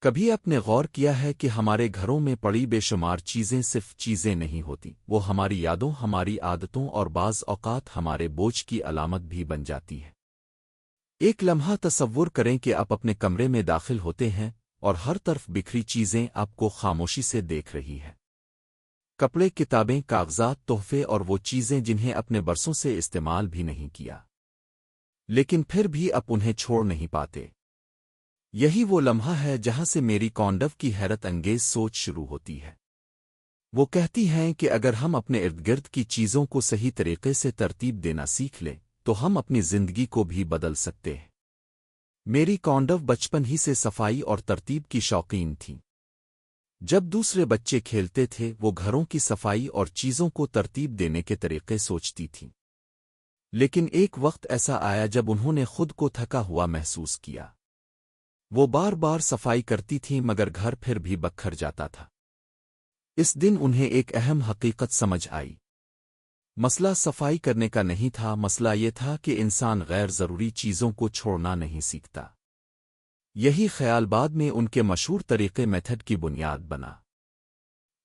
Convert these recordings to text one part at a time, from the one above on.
کبھی آپ نے غور کیا ہے کہ ہمارے گھروں میں پڑی بے شمار چیزیں صرف چیزیں نہیں ہوتی، وہ ہماری یادوں، ہماری عادتوں اور بعض اوقات ہمارے بوجھ کی علامت بھی بن جاتی ہے۔ ایک لمحہ تصور کریں کہ آپ اپنے کمرے میں داخل ہوتے ہیں اور ہر طرف بکھری چیزیں آپ کو خاموشی سے دیکھ رہی ہیں۔ کپڑے، کتابیں، کاغذات، تحفے اور وہ چیزیں جنہیں اپنے برسوں سے استعمال بھی نہیں کیا، لیکن پھر بھی آپ انہیں چھوڑ نہیں پاتے۔ یہی وہ لمحہ ہے جہاں سے میری کونڈو کی حیرت انگیز سوچ شروع ہوتی ہے۔ وہ کہتی ہیں کہ اگر ہم اپنے ارد گرد کی چیزوں کو صحیح طریقے سے ترتیب دینا سیکھ لیں تو ہم اپنی زندگی کو بھی بدل سکتے ہیں۔ میری کونڈو بچپن ہی سے صفائی اور ترتیب کی شوقین تھیں۔ جب دوسرے بچے کھیلتے تھے وہ گھروں کی صفائی اور چیزوں کو ترتیب دینے کے طریقے سوچتی تھیں، لیکن ایک وقت ایسا آیا جب انہوں نے خود کو تھکا ہوا محسوس کیا۔ وہ بار بار صفائی کرتی تھیں مگر گھر پھر بھی بکھر جاتا تھا۔ اس دن انہیں ایک اہم حقیقت سمجھ آئی۔ مسئلہ صفائی کرنے کا نہیں تھا، مسئلہ یہ تھا کہ انسان غیر ضروری چیزوں کو چھوڑنا نہیں سیکھتا۔ یہی خیال بعد میں ان کے مشہور طریقے میتھڈ کی بنیاد بنا۔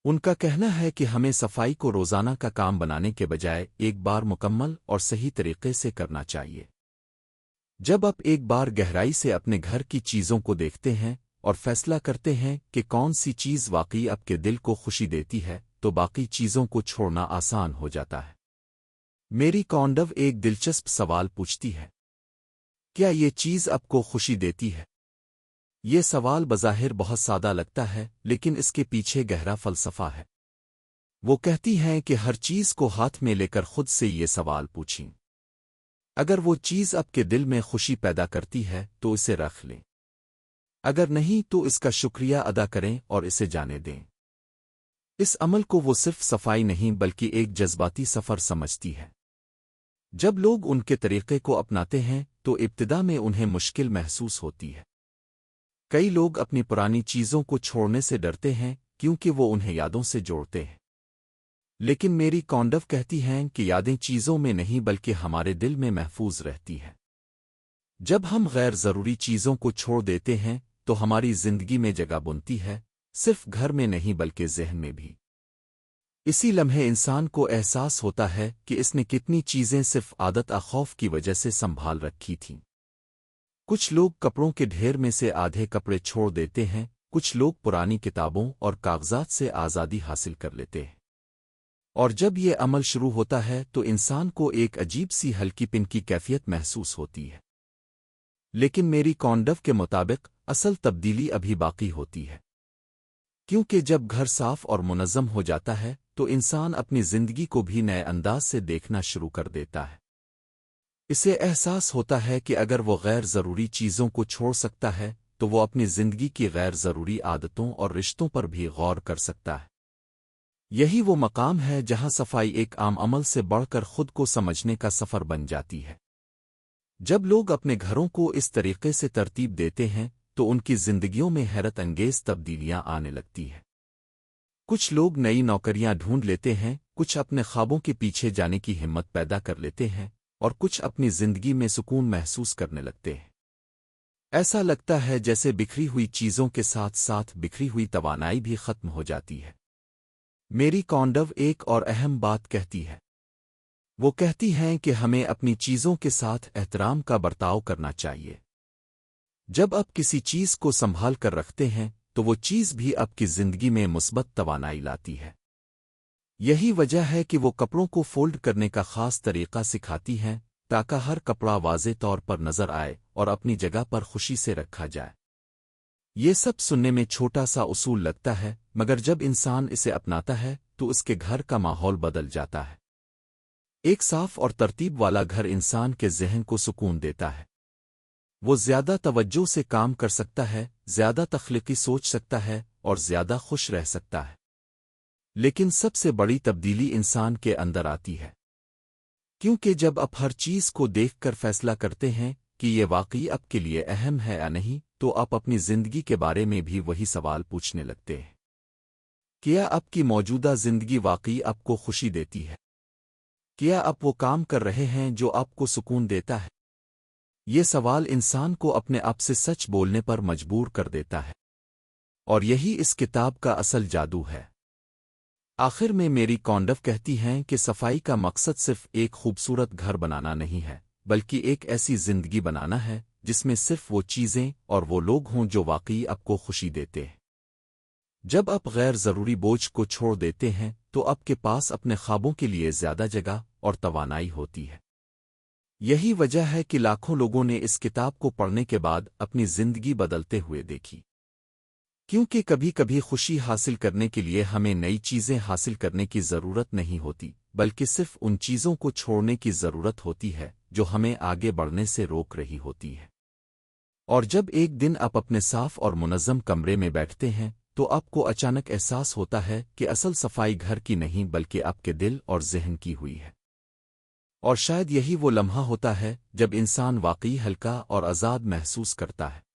ان کا کہنا ہے کہ ہمیں صفائی کو روزانہ کا کام بنانے کے بجائے ایک بار مکمل اور صحیح طریقے سے کرنا چاہیے۔ جب آپ ایک بار گہرائی سے اپنے گھر کی چیزوں کو دیکھتے ہیں اور فیصلہ کرتے ہیں کہ کون سی چیز واقعی آپ کے دل کو خوشی دیتی ہے تو باقی چیزوں کو چھوڑنا آسان ہو جاتا ہے۔ میری کونڈو ایک دلچسپ سوال پوچھتی ہے، کیا یہ چیز آپ کو خوشی دیتی ہے؟ یہ سوال بظاہر بہت سادہ لگتا ہے لیکن اس کے پیچھے گہرا فلسفہ ہے۔ وہ کہتی ہیں کہ ہر چیز کو ہاتھ میں لے کر خود سے یہ سوال پوچھیں، اگر وہ چیز آپ کے دل میں خوشی پیدا کرتی ہے تو اسے رکھ لیں، اگر نہیں تو اس کا شکریہ ادا کریں اور اسے جانے دیں۔ اس عمل کو وہ صرف صفائی نہیں بلکہ ایک جذباتی سفر سمجھتی ہے۔ جب لوگ ان کے طریقے کو اپناتے ہیں تو ابتدا میں انہیں مشکل محسوس ہوتی ہے۔ کئی لوگ اپنی پرانی چیزوں کو چھوڑنے سے ڈرتے ہیں کیونکہ وہ انہیں یادوں سے جوڑتے ہیں، لیکن میری کونڈو کہتی ہیں کہ یادیں چیزوں میں نہیں بلکہ ہمارے دل میں محفوظ رہتی ہیں۔ جب ہم غیر ضروری چیزوں کو چھوڑ دیتے ہیں تو ہماری زندگی میں جگہ بنتی ہے، صرف گھر میں نہیں بلکہ ذہن میں بھی۔ اسی لمحے انسان کو احساس ہوتا ہے کہ اس نے کتنی چیزیں صرف عادت اور خوف کی وجہ سے سنبھال رکھی تھیں۔ کچھ لوگ کپڑوں کے ڈھیر میں سے آدھے کپڑے چھوڑ دیتے ہیں، کچھ لوگ پرانی کتابوں اور کاغذات سے آزادی حاصل کر لیتے ہیں، اور جب یہ عمل شروع ہوتا ہے تو انسان کو ایک عجیب سی ہلکی پن کی کیفیت محسوس ہوتی ہے۔ لیکن میری کونڈو کے مطابق اصل تبدیلی ابھی باقی ہوتی ہے، کیونکہ جب گھر صاف اور منظم ہو جاتا ہے تو انسان اپنی زندگی کو بھی نئے انداز سے دیکھنا شروع کر دیتا ہے۔ اسے احساس ہوتا ہے کہ اگر وہ غیر ضروری چیزوں کو چھوڑ سکتا ہے تو وہ اپنی زندگی کی غیر ضروری عادتوں اور رشتوں پر بھی غور کر سکتا ہے۔ یہی وہ مقام ہے جہاں صفائی ایک عام عمل سے بڑھ کر خود کو سمجھنے کا سفر بن جاتی ہے۔ جب لوگ اپنے گھروں کو اس طریقے سے ترتیب دیتے ہیں تو ان کی زندگیوں میں حیرت انگیز تبدیلیاں آنے لگتی ہیں۔ کچھ لوگ نئی نوکریاں ڈھونڈ لیتے ہیں، کچھ اپنے خوابوں کے پیچھے جانے کی ہمت پیدا کر لیتے ہیں، اور کچھ اپنی زندگی میں سکون محسوس کرنے لگتے ہیں۔ ایسا لگتا ہے جیسے بکھری ہوئی چیزوں کے ساتھ ساتھ بکھری ہوئی توانائی بھی ختم ہو جاتی ہے۔ میری کونڈو ایک اور اہم بات کہتی ہے۔ وہ کہتی ہیں کہ ہمیں اپنی چیزوں کے ساتھ احترام کا برتاؤ کرنا چاہیے۔ جب آپ کسی چیز کو سنبھال کر رکھتے ہیں تو وہ چیز بھی آپ کی زندگی میں مثبت توانائی لاتی ہے۔ یہی وجہ ہے کہ وہ کپڑوں کو فولڈ کرنے کا خاص طریقہ سکھاتی ہیں تاکہ ہر کپڑا واضح طور پر نظر آئے اور اپنی جگہ پر خوشی سے رکھا جائے۔ یہ سب سننے میں چھوٹا سا اصول لگتا ہے مگر جب انسان اسے اپناتا ہے تو اس کے گھر کا ماحول بدل جاتا ہے۔ ایک صاف اور ترتیب والا گھر انسان کے ذہن کو سکون دیتا ہے۔ وہ زیادہ توجہ سے کام کر سکتا ہے، زیادہ تخلیقی سوچ سکتا ہے اور زیادہ خوش رہ سکتا ہے۔ لیکن سب سے بڑی تبدیلی انسان کے اندر آتی ہے، کیونکہ جب آپ ہر چیز کو دیکھ کر فیصلہ کرتے ہیں کہ یہ واقعی آپ کے لیے اہم ہے یا نہیں تو آپ اپنی زندگی کے بارے میں بھی وہی سوال پوچھنے لگتے ہیں۔ کیا آپ کی موجودہ زندگی واقعی آپ کو خوشی دیتی ہے؟ کیا آپ وہ کام کر رہے ہیں جو آپ کو سکون دیتا ہے؟ یہ سوال انسان کو اپنے آپ سے سچ بولنے پر مجبور کر دیتا ہے۔ اور یہی اس کتاب کا اصل جادو ہے۔ آخر میں میری کونڈو کہتی ہیں کہ صفائی کا مقصد صرف ایک خوبصورت گھر بنانا نہیں ہے، بلکہ ایک ایسی زندگی بنانا ہے جس میں صرف وہ چیزیں اور وہ لوگ ہوں جو واقعی آپ کو خوشی دیتے ہیں۔ جب آپ غیر ضروری بوجھ کو چھوڑ دیتے ہیں تو آپ کے پاس اپنے خوابوں کے لیے زیادہ جگہ اور توانائی ہوتی ہے۔ یہی وجہ ہے کہ لاکھوں لوگوں نے اس کتاب کو پڑھنے کے بعد اپنی زندگی بدلتے ہوئے دیکھی۔ کیونکہ کبھی کبھی خوشی حاصل کرنے کے لیے ہمیں نئی چیزیں حاصل کرنے کی ضرورت نہیں ہوتی، بلکہ صرف ان چیزوں کو چھوڑنے کی ضرورت ہوتی ہے جو ہمیں آگے بڑھنے سے روک رہی ہوتی ہے۔ اور جب ایک دن آپ اپنے صاف اور منظم کمرے میں بیٹھتے ہیں تو آپ کو اچانک احساس ہوتا ہے کہ اصل صفائی گھر کی نہیں بلکہ آپ کے دل اور ذہن کی ہوئی ہے۔ اور شاید یہی وہ لمحہ ہوتا ہے جب انسان واقعی ہلکا اور آزاد محسوس کرتا ہے۔